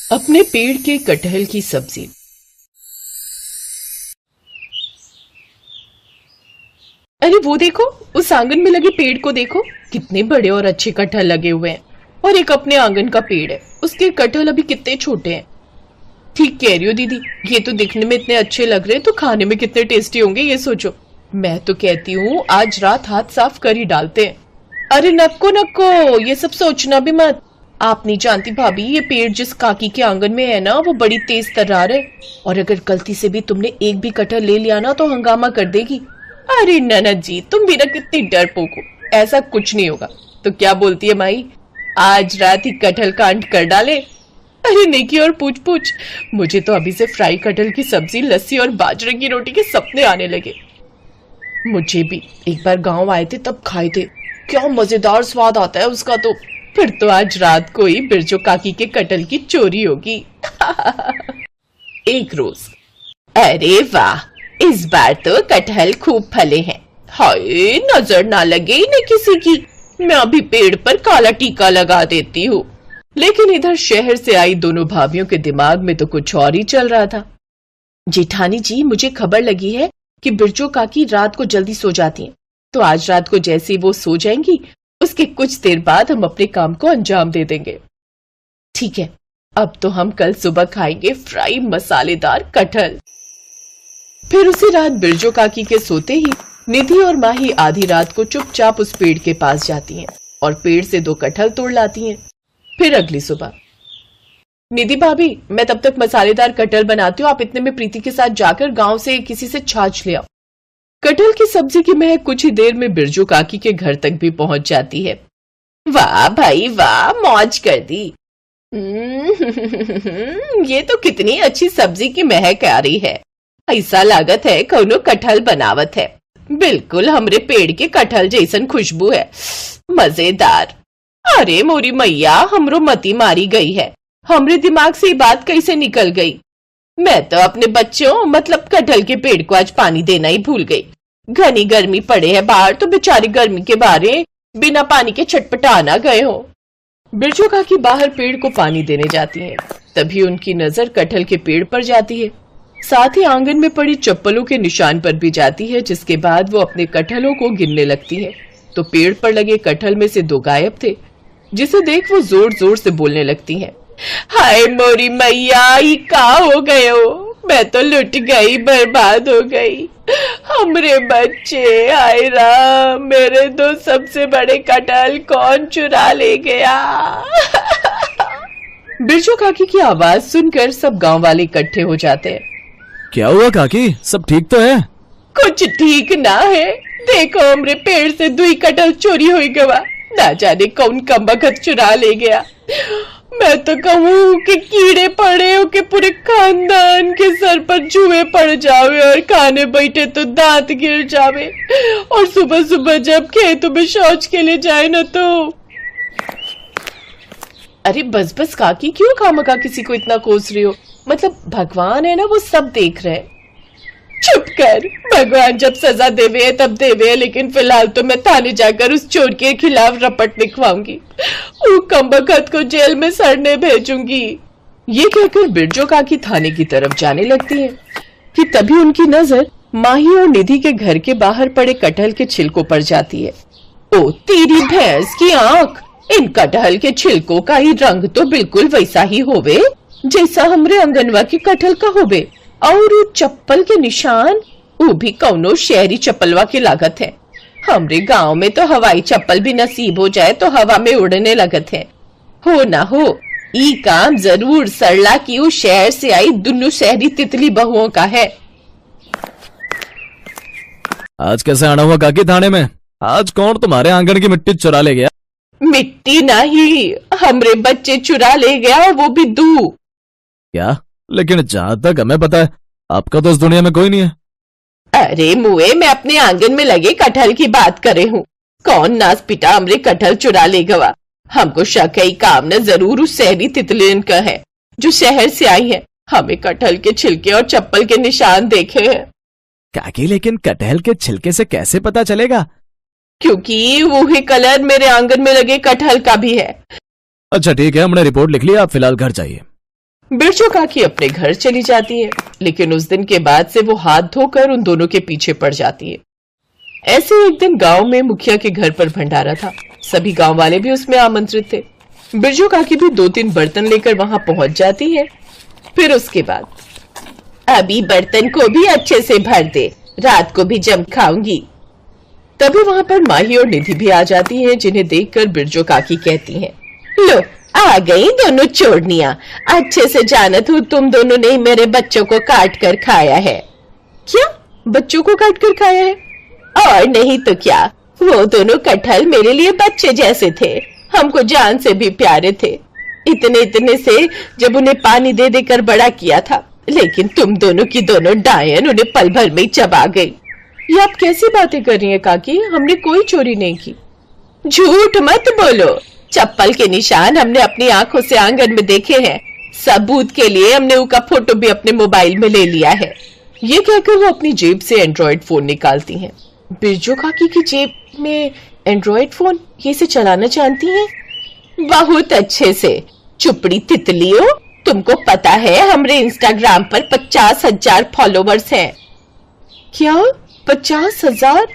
अपने पेड़ के कटहल की सब्जी। अरे वो देखो, उस आंगन में लगे पेड़ को देखो, कितने बड़े और अच्छे कटहल लगे हुए हैं। और एक अपने आंगन का पेड़ है, उसके कटहल अभी कितने छोटे हैं। ठीक कह रही हो दीदी, ये तो दिखने में इतने अच्छे लग रहे हैं, तो खाने में कितने टेस्टी होंगे ये सोचो। मैं तो कहती हूँ आज रात हाथ साफ कर ही डालते हैं। अरे नको नको, ये सब सोचना भी मत। आप नहीं जानती भाभी, ये पेड़ जिस काकी के आंगन में है ना, वो बड़ी तेज तर्रार है, और अगर गलती से भी तुमने एक भी कटहल ले लिया ना तो हंगामा कर देगी। अरे ननद जी, तुम भी ना कितनी डरपोक हो, ऐसा कुछ नहीं होगा। तो क्या बोलती है माई, आज रात ही कटहल कांड कर डाले। अरे नेकी और पूछ पूछ, मुझे तो अभी से फ्राई कटहल की सब्जी, लस्सी और बाजरे की रोटी के सपने आने लगे। मुझे भी एक बार गांव आए थे तब खाए थे, क्या मजेदार स्वाद आता है उसका। तो फिर तो आज रात को ही बिरजू काकी के कटहल की चोरी होगी। एक रोज। अरे वाह, इस बार तो कटहल खूब फले हैं। हाय, नजर ना लगे इन्हें किसी की, मैं अभी पेड़ पर काला टीका लगा देती हूँ। लेकिन इधर शहर से आई दोनों भाभियों के दिमाग में तो कुछ और ही चल रहा था। जेठानी जी, मुझे खबर लगी है कि बिरजू काकी रात को जल्दी सो जाती हैं, तो आज रात को जैसे ही वो सो जाएंगी, उसके कुछ देर बाद हम अपने काम को अंजाम दे देंगे। ठीक है, अब तो हम कल सुबह खाएंगे फ्राई मसालेदार कटहल। फिर उसी रात बिरजू काकी के सोते ही निधि और माही आधी रात को चुपचाप उस पेड़ के पास जाती हैं और पेड़ से 2 कटहल तोड़ लाती हैं। फिर अगली सुबह, निधि भाभी, मैं तब तक मसालेदार कटहल बनाती हूँ, आप इतने में प्रीति के साथ जाकर गांव से किसी से छाछ ले आओ। कटहल की सब्जी की महक कुछ ही देर में बिरजू काकी के घर तक भी पहुंच जाती है। वाह भाई वाह, मौज कर दी। ये तो कितनी अच्छी सब्जी की महक आ रही है, ऐसा लागत है कौनो कटहल बनावत है। बिल्कुल हमरे पेड़ के कटहल जैसन खुशबू है, मजेदार। अरे मोरी मैया, हमरो मती मारी गई है, हमरे दिमाग से ये बात कैसे निकल गई। मैं तो अपने बच्चों मतलब कटहल के पेड़ को आज पानी देना ही भूल गई। घनी गर्मी पड़े है बाहर, तो बेचारी गर्मी के बारे बिना पानी के छटपटा ना गए हो। बिरजू काकी बाहर पेड़ को पानी देने जाती हैं, तभी उनकी नजर कटहल के पेड़ पर जाती है, साथ ही आंगन में पड़ी चप्पलों के निशान पर भी जाती है। जिसके बाद वो अपने कटहलों को गिनने लगती है, तो पेड़ पर लगे कटहल में से 2 गायब थे, जिसे देख वो जोर जोर से बोलने लगती हैं। हाय मोरी मैया, ये का हो गए हो, मैं तो लुट गई, बर्बाद हो गई। हमरे बच्चे, हाय राम, मेरे 2 सबसे बड़े कटहल कौन चुरा ले गया। बिरजू काकी की आवाज सुनकर सब गांव वाले इकट्ठे हो जाते हैं। क्या हुआ काकी, सब ठीक तो है? कुछ ठीक ना है, देखो हमरे पेड़ से 2 कटहल चोरी हो गवा, ना जाने कौन कमबख्त चुरा ले गया। मैं तो कहूँ कि कीड़े पड़े हो के पूरे खानदान के सर पर जुए पड़ जावे, और खाने बैठे तो दांत गिर जावे, और सुबह सुबह जब खेतों में शौच के लिए जाए ना तो। अरे बस बस काकी, क्यों खामखा किसी को इतना कोस रही हो, मतलब भगवान है ना, वो सब देख रहे हैं। चुप कर, भगवान जब सजा देवे है तब देवे है, लेकिन फिलहाल तो मैं थाने जाकर उस चोर के खिलाफ रपट लिखवाऊंगी, वो कमबख्त को जेल में सड़ने भेजूंगी। ये कहकर बिरजू काकी थाने की तरफ जाने लगती है कि तभी उनकी नजर माही और निधि के घर के बाहर पड़े कटहल के छिलकों पर जाती है। ओ तेरी भैंस की आंख, इन कटहल के छिलकों का ही रंग तो बिल्कुल वैसा ही होवे जैसा हमरे अंगनवा के कटहल का होवे, और चप्पल के निशान वो भी कौनो शहरी चप्पलवा के लागत है। हमरे गांव में तो हवाई चप्पल भी नसीब हो जाए तो हवा में उड़ने लगत है। हो ना हो, ई काम जरूर सरला की उस शहर से आई दुनू शहरी तितली बहुओं का है। आज कैसे आना हुआ काकी थाने में? आज कौन तुम्हारे आंगन की मिट्टी चुरा ले गया? मिट्टी नहीं, हमरे बच्चे चुरा ले गया, वो भी 2। क्या? लेकिन जहाँ तक हमें पता है आपका तो इस दुनिया में कोई नहीं है। अरे मुए, मैं अपने आंगन में लगे कटहल की बात करे हूँ। कौन नास पिटा हमरे कटहल चुरा ले गवा। हमको शक है काम न जरूर उस शहरी तितलियन का है जो शहर से आई है। हमें कटहल के छिलके और चप्पल के निशान देखे हैं। काकी, लेकिन कटहल के छिलके से कैसे पता चलेगा? क्योंकि वही कलर मेरे आंगन में लगे कटहल का भी है। अच्छा ठीक है, हमने रिपोर्ट लिख ली, आप फिलहाल घर जाइए। बिरजू काकी अपने घर चली जाती है, लेकिन उस दिन के बाद से वो हाथ धोकर उन दोनों के पीछे पड़ जाती है। ऐसे एक दिन गांव में मुखिया के घर पर भंडारा था। सभी गांव वाले भी उसमें आमंत्रित थे। बिरजू काकी भी 2-3 बर्तन लेकर वहां पहुंच जाती है। फिर उसके बाद, अभी बर्तन को भी अच्छे से भर दे, रात को भी जम खाऊंगी। तभी वहां पर माही और निधि भी आ जाती हैं, जिन्हें देखकर बिरजू काकी कहती हैं, लो आ गई दोनों चोरनियां। अच्छे से जानत हूँ तुम दोनों ने मेरे बच्चों को काट कर खाया है। क्या बच्चों को काट कर खाया है? और नहीं तो क्या, वो दोनों कटहल मेरे लिए बच्चे जैसे थे, हमको जान से भी प्यारे थे। इतने इतने से जब उन्हें पानी दे देकर बड़ा किया था, लेकिन तुम दोनों की दोनों डायन उन्हें पल भर में ही चबा गई। ये आप कैसी बातें कर रही हैं काकी? हमने कोई चोरी नहीं की। झूठ मत बोलो, चप्पल के निशान हमने अपनी आंखों से आंगन में देखे हैं। सबूत के लिए हमने उसका फोटो भी अपने मोबाइल में ले लिया है। ये कहकर वो अपनी जेब से एंड्रॉइड फोन निकालती हैं। बिरजू काकी की जेब में एंड्रॉइड फोन, ये इसे चलाना जानती हैं? बहुत अच्छे से। चुपड़ी तितलियों, तुमको पता है हमारे इंस्टाग्राम पर 50,000 फॉलोवर्स हैं। क्या 50,000?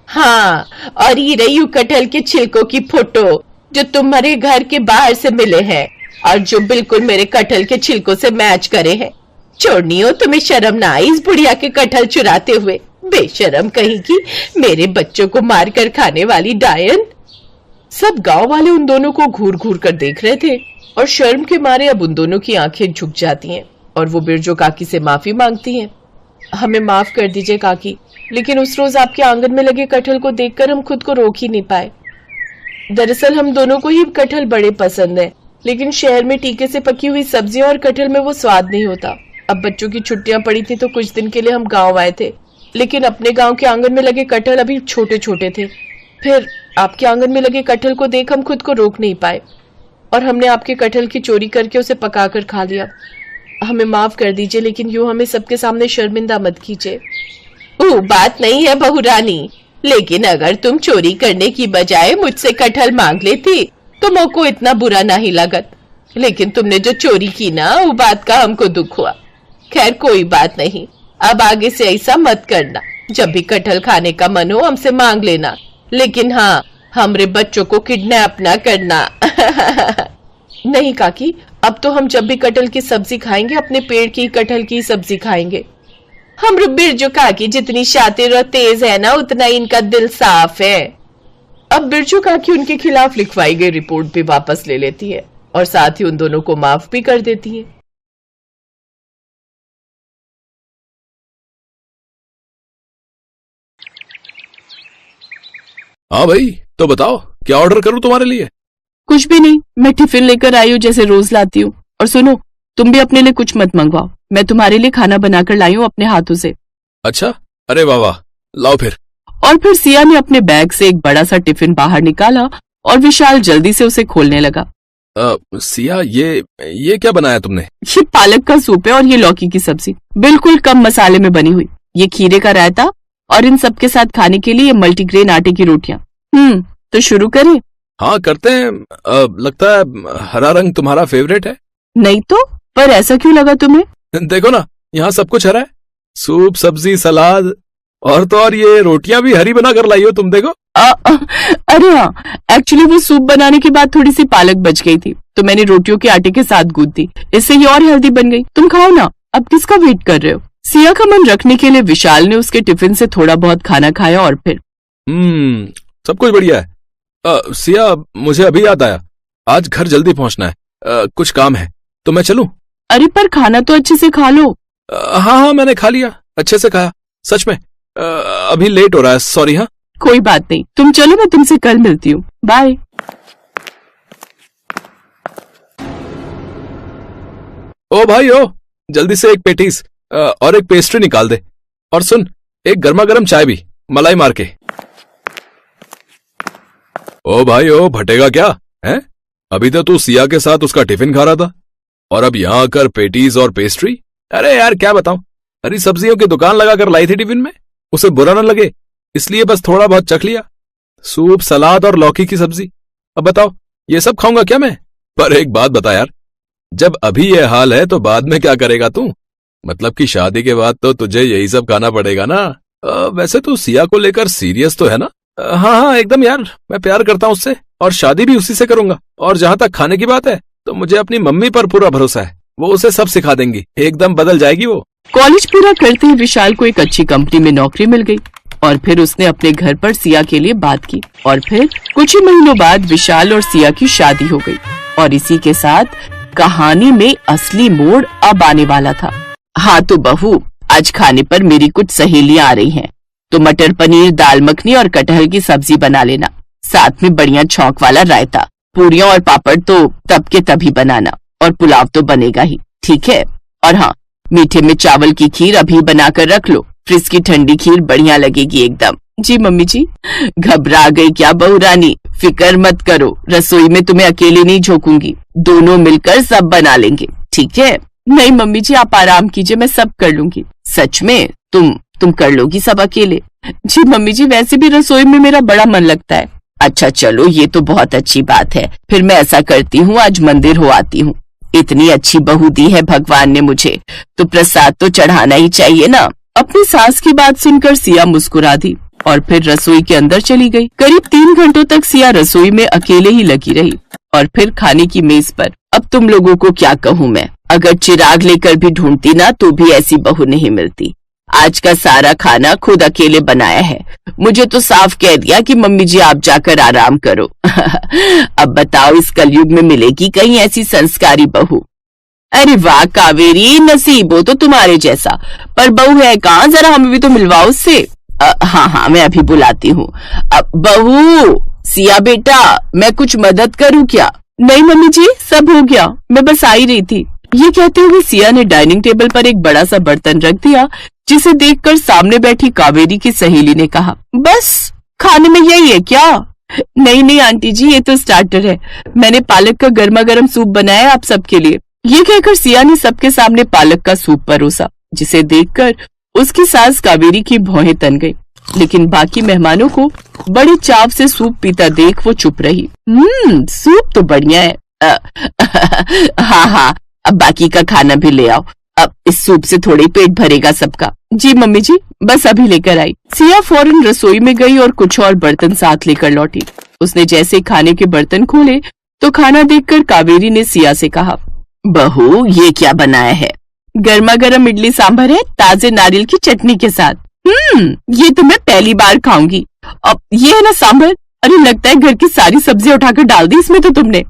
हाँ, और ये रही कटहल के छिलकों की फोटो जो तुम्हारे घर के बाहर से मिले हैं और जो बिल्कुल मेरे कटहल के छिलकों से मैच करे हैं। चोरनियों, तुम्हें शर्म ना आई इस बुढ़िया के कटहल चुराते हुए? बेशरम कहीं की, मेरे बच्चों को मारकर खाने वाली डायन। सब गांव वाले उन दोनों को घूर घूर कर देख रहे थे और शर्म के मारे अब उन दोनों की आंखें झुक जाती हैं और वो बिरजू काकी से माफी मांगती हैं। हमें माफ कर दीजिए काकी, लेकिन उस रोज आपके आंगन में लगे कटहल को देखकर हम खुद को रोक ही नहीं पाए। दरअसल हम दोनों को ही कटहल बड़े पसंद है, लेकिन शहर में टीके से पकी हुई सब्जियां और कटहल में वो स्वाद नहीं होता। अब बच्चों की छुट्टियां पड़ी थी तो कुछ दिन के लिए हम गांव आए थे, लेकिन अपने गांव के आंगन में लगे कटहल अभी छोटे छोटे थे। फिर आपके आंगन में लगे कटहल को देख हम खुद को रोक नहीं पाए और हमने आपके कटहल की चोरी करके उसे पकाकर खा लिया। हमें माफ कर दीजिए, लेकिन यूं हमें सबके सामने शर्मिंदा मत कीजिए। बात नहीं है बहू रानी, लेकिन अगर तुम चोरी करने की बजाय मुझसे कटहल मांग लेती तो मोको इतना बुरा नहीं लगत। लेकिन तुमने जो चोरी की ना, वो बात का हमको दुख हुआ। खैर कोई बात नहीं, अब आगे से ऐसा मत करना। जब भी कटहल खाने का मन हो हमसे मांग लेना, लेकिन हाँ, हमरे बच्चों को किडनैप ना करना। नहीं काकी, अब तो हम जब भी कटहल की सब्जी खाएंगे अपने पेड़ की कटहल की सब्जी खाएंगे। हम बिरजू काकी जितनी शातिर और तेज है ना, उतना इनका दिल साफ है। अब बिरजू काकी उनके खिलाफ लिखवाई गई रिपोर्ट भी वापस ले लेती है और साथ ही उन दोनों को माफ भी कर देती है। हाँ भाई, तो बताओ क्या ऑर्डर करूं तुम्हारे लिए? कुछ भी नहीं, मैं टिफिन लेकर आई हूँ जैसे रोज लाती हूँ। और सुनो, तुम भी अपने लिए कुछ मत मंगवाओ, मैं तुम्हारे लिए खाना बनाकर लाई हूँ अपने हाथों से। अच्छा, अरे वाह वाह, लाओ फिर। और फिर सिया ने अपने बैग से एक बड़ा सा टिफिन बाहर निकाला और विशाल जल्दी से उसे खोलने लगा। सिया, ये क्या बनाया तुमने? ये पालक का सूप है और ये लौकी की सब्जी, बिल्कुल कम मसाले में बनी हुई। ये खीरे का रायता और इन सबके साथ खाने के लिए ये मल्टीग्रेन आटे की रोटियां। तो शुरू करें? हाँ करते हैं। लगता है हरा रंग तुम्हारा फेवरेट है। नहीं तो, पर ऐसा क्यों लगा तुम्हें? देखो ना, यहाँ सब कुछ हरा है, सूप, सब्जी, सलाद और तो और ये रोटियां भी हरी बना कर लाई हो तुम। देखो। अरे हाँ, एक्चुअली वो सूप बनाने के बाद थोड़ी सी पालक बच गई थी तो मैंने रोटियों के आटे के साथ गूंथ दी, इससे ये और हेल्दी बन गई। तुम खाओ ना, अब किसका वेट कर रहे हो? सिया का मन रखने के लिए विशाल ने उसके टिफिन से थोड़ा बहुत खाना खाया और फिर सब कुछ बढ़िया है। सिया, मुझे अभी याद आया, आज घर जल्दी पहुंचना है, कुछ काम है, तो मैं चलूं? अरे पर खाना तो अच्छे से खा लो। हाँ, मैंने खा लिया, अच्छे से खाया, सच में। अभी लेट हो रहा है, सॉरी। हाँ कोई बात नहीं, तुम चलो, मैं तुमसे कल मिलती हूँ, बाय। ओ भाई ओ, जल्दी से एक पेटीज और एक पेस्ट्री निकाल दे, और सुन, एक गर्मा गर्म चाय भी, मलाई मार के। ओ भाई ओ, भटेगा क्या है? अभी तो तू सिया के साथ उसका टिफिन खा रहा था और अब यहाँ आकर पेटीज और पेस्ट्री। अरे यार क्या बताऊं, हरी सब्जियों की दुकान लगाकर लाई थी टिफिन में, उसे बुरा न लगे इसलिए बस थोड़ा बहुत चख लिया। सूप, सलाद और लौकी की सब्जी। अब बताओ, ये सब खाऊंगा क्या मैं? पर एक बात बता यार, जब अभी ये हाल है तो बाद में क्या करेगा तू? मतलब कि शादी के बाद तो तुझे यही सब खाना पड़ेगा ना। वैसे तू सिया को लेकर सीरियस तो है ना? हाँ हाँ एकदम यार, मैं प्यार करता हूँ उससे और शादी भी उसी से करूंगा। और जहां तक खाने की बात है तो मुझे अपनी मम्मी पर पूरा भरोसा है, वो उसे सब सिखा देंगी, एकदम बदल जाएगी वो। कॉलेज पूरा करते ही विशाल को एक अच्छी कंपनी में नौकरी मिल गई और फिर उसने अपने घर पर सिया के लिए बात की और फिर कुछ ही महीनों बाद विशाल और सिया की शादी हो गई। और इसी के साथ कहानी में असली मोड़ अब आने वाला था। हाँ तो बहू, आज खाने पर मेरी कुछ सहेलियां आ रही हैं, तो मटर पनीर, दाल मखनी और कटहल की सब्जी बना लेना, साथ में बढ़िया छौंक वाला रायता, पूरियां और पापड़ तो तब के तभी बनाना, और पुलाव तो बनेगा ही, ठीक है? और हाँ, मीठे में चावल की खीर अभी बनाकर रख लो, फ्रिज की ठंडी खीर बढ़िया लगेगी एकदम। जी मम्मी जी। घबरा गई क्या बहू रानी? फिक्र मत करो, रसोई में तुम्हें अकेले नहीं झोंकूंगी, दोनों मिलकर सब बना लेंगे, ठीक है? नहीं मम्मी जी, आप आराम कीजिए, मैं सब कर लूंगी। सच में? तुम कर लोगी सब अकेले? जी मम्मी जी, वैसे भी रसोई में मेरा बड़ा मन लगता है। अच्छा चलो, ये तो बहुत अच्छी बात है। फिर मैं ऐसा करती हूँ, आज मंदिर हो आती हूँ। इतनी अच्छी बहू दी है भगवान ने मुझे, तो प्रसाद तो चढ़ाना ही चाहिए ना। अपनी सास की बात सुनकर सिया मुस्कुरा दी और फिर रसोई के अंदर चली गई। करीब 3 घंटों तक सिया रसोई में अकेले ही लगी रही और फिर खाने की मेज पर, अब तुम लोगों को क्या कहूँ मैं, अगर चिराग लेकर भी ढूंढती ना तो भी ऐसी बहू नहीं मिलती। आज का सारा खाना खुद अकेले बनाया है, मुझे तो साफ कह दिया कि मम्मी जी आप जाकर आराम करो। अब बताओ, इस कलयुग में मिलेगी कहीं ऐसी संस्कारी बहू? अरे वाह कावेरी, नसीब हो तो तुम्हारे जैसा, पर बहू है कहाँ, जरा हमें भी तो मिलवाओ उससे। हाँ हाँ, मैं अभी बुलाती हूँ। अब बहू, सिया बेटा, मैं कुछ मदद करूँ क्या? नहीं मम्मी जी, सब हो गया, मैं बस आ ही रही थी। ये कहते हुए सिया ने डाइनिंग टेबल पर एक बड़ा सा बर्तन रख दिया, जिसे देखकर सामने बैठी कावेरी की सहेली ने कहा, बस खाने में यही है क्या? नहीं नहीं आंटी जी, ये तो स्टार्टर है, मैंने पालक का गर्मा गर्म सूप बनाया है आप सबके लिए। ये कहकर सिया ने सबके सामने पालक का सूप परोसा, जिसे देखकर उसकी सास कावेरी की भौहें तन गई, लेकिन बाकी मेहमानों को बड़े चाव से सूप पीता देख वो चुप रही। सूप तो बढ़िया है। हाँ हाँ, अब बाकी का खाना भी ले आओ, अब इस सूप से थोड़ी पेट भरेगा सबका। जी मम्मी जी, बस अभी लेकर आई। सिया फौरन रसोई में गई और कुछ और बर्तन साथ लेकर लौटी। उसने जैसे खाने के बर्तन खोले तो खाना देखकर कावेरी ने सिया से कहा, बहू ये क्या बनाया है? गर्मा गर्म इडली सांभर है, ताजे नारियल की चटनी के साथ। ये तो मैं पहली बार खाऊंगी। अब ये है ना सांभर? अरे लगता है घर की सारी सब्जियां उठाकर डाल दी इसमें तो तुमने।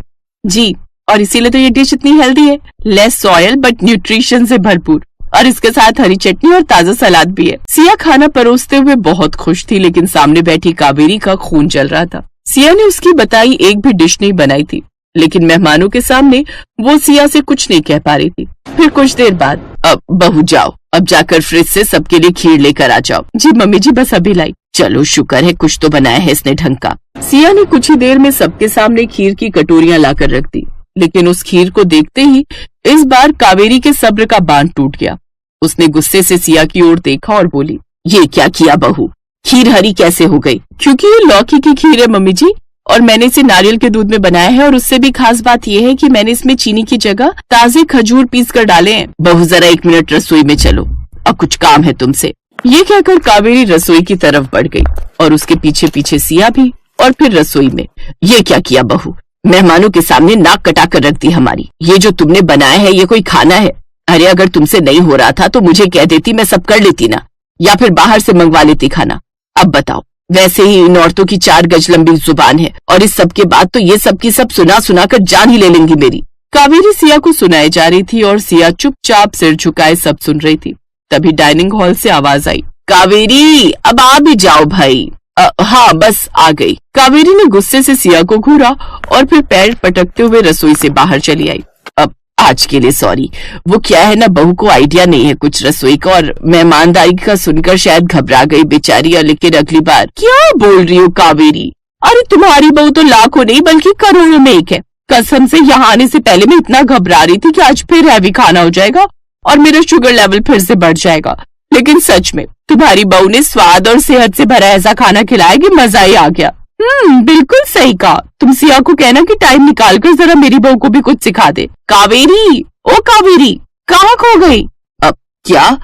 जी, और इसीलिए तो ये डिश इतनी हेल्दी है, लेस ऑयल बट न्यूट्रिशन से भरपूर, और इसके साथ हरी चटनी और ताजा सलाद भी है। सिया खाना परोसते हुए बहुत खुश थी, लेकिन सामने बैठी कावेरी का खून जल रहा था। सिया ने उसकी बताई एक भी डिश नहीं बनाई थी, लेकिन मेहमानों के सामने वो सिया से कुछ नहीं कह पा रही थी। फिर कुछ देर बाद, अब बहू जाओ, अब जाकर फ्रिज से सबके लिए खीर लेकर आ जाओ। जी मम्मी जी, बस अभी लाई। चलो शुक्र है कुछ तो बनाया है इसने ढंग का। सिया ने कुछ ही देर में सबके सामने खीर की कटोरियां लाकर रख दी, लेकिन उस खीर को देखते ही इस बार कावेरी के सब्र का बांध टूट गया। उसने गुस्से से सिया की ओर देखा और बोली, ये क्या किया बहू? खीर हरी कैसे हो गई? क्योंकि ये लौकी की खीर है मम्मी जी, और मैंने इसे नारियल के दूध में बनाया है, और उससे भी खास बात यह है कि मैंने इसमें चीनी की जगह ताजे खजूर पीस कर डाले हैं। बहू जरा 1 मिनट रसोई में चलो, अब कुछ काम है तुमसे। ये कहकर कावेरी रसोई की तरफ बढ़ गई और उसके पीछे पीछे सिया भी, और फिर रसोई में। ये क्या किया बहू? मेहमानों के सामने नाक कटा कर रख दी हमारी। ये जो तुमने बनाया है ये कोई खाना है? अरे अगर तुमसे नहीं हो रहा था तो मुझे कह देती, मैं सब कर लेती ना, या फिर बाहर से मंगवा लेती खाना। अब बताओ, वैसे ही इन औरतों की 4 गज लंबी जुबान है, और इस सब के बाद तो ये सब की सब सुना सुना कर जान ही ले लेंगी मेरी। कावेरी सिया को सुनाई जा रही थी और सिया चुपचाप सिर झुकाए सब सुन रही थी। तभी डाइनिंग हॉल से आवाज आई, कावेरी अब आ भी जाओ भाई। हाँ बस आ गई। कावेरी ने गुस्से से सिया को घूरा और फिर पैर पटकते हुए रसोई से बाहर चली आई। अब आज के लिए सॉरी, वो क्या है ना, बहू को आइडिया नहीं है कुछ रसोई का, और मेहमानदारी का सुनकर शायद घबरा गई बेचारी। और लेकिन अगली बार क्या बोल रही हो कावेरी? अरे तुम्हारी बहू तो लाखों नहीं बल्कि करोड़ों में एक है। कसम से यहाँ आने से पहले मैं इतना घबरा रही थी कि आज फिर हैवी खाना हो जाएगा और मेरा शुगर लेवल फिर से बढ़ जाएगा, लेकिन सच में तुम्हारी बहू ने स्वाद और सेहत से भरा ऐसा खाना खिलाया कि मजा ही आ गया। बिल्कुल सही कहा। तुम सिया को कहना कि टाइम निकाल कर जरा मेरी बहू को भी कुछ सिखा दे। कावेरी, ओ कावेरी, कहाँ खो गई? क्या?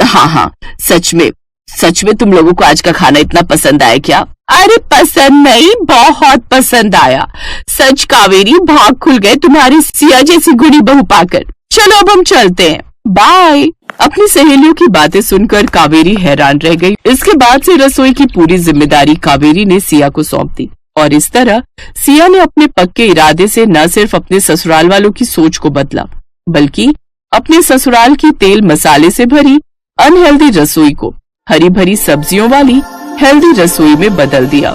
हाँ, सच में तुम लोगों को आज का खाना इतना पसंद आया क्या? अरे पसंद नहीं, बहुत पसंद आया। सच कावेरी, भाग खुल गए तुम्हारी सिया जैसी गुणी बहू पाकर। चलो अब हम चलते हैं, बाय। अपनी सहेलियों की बातें सुनकर कावेरी हैरान रह गई। इसके बाद से रसोई की पूरी जिम्मेदारी कावेरी ने सिया को सौंप दी और इस तरह सिया ने अपने पक्के इरादे से न सिर्फ अपने ससुराल वालों की सोच को बदला, बल्कि अपने ससुराल की तेल मसाले से भरी अनहेल्दी रसोई को हरी भरी सब्जियों वाली हेल्दी रसोई में बदल दिया।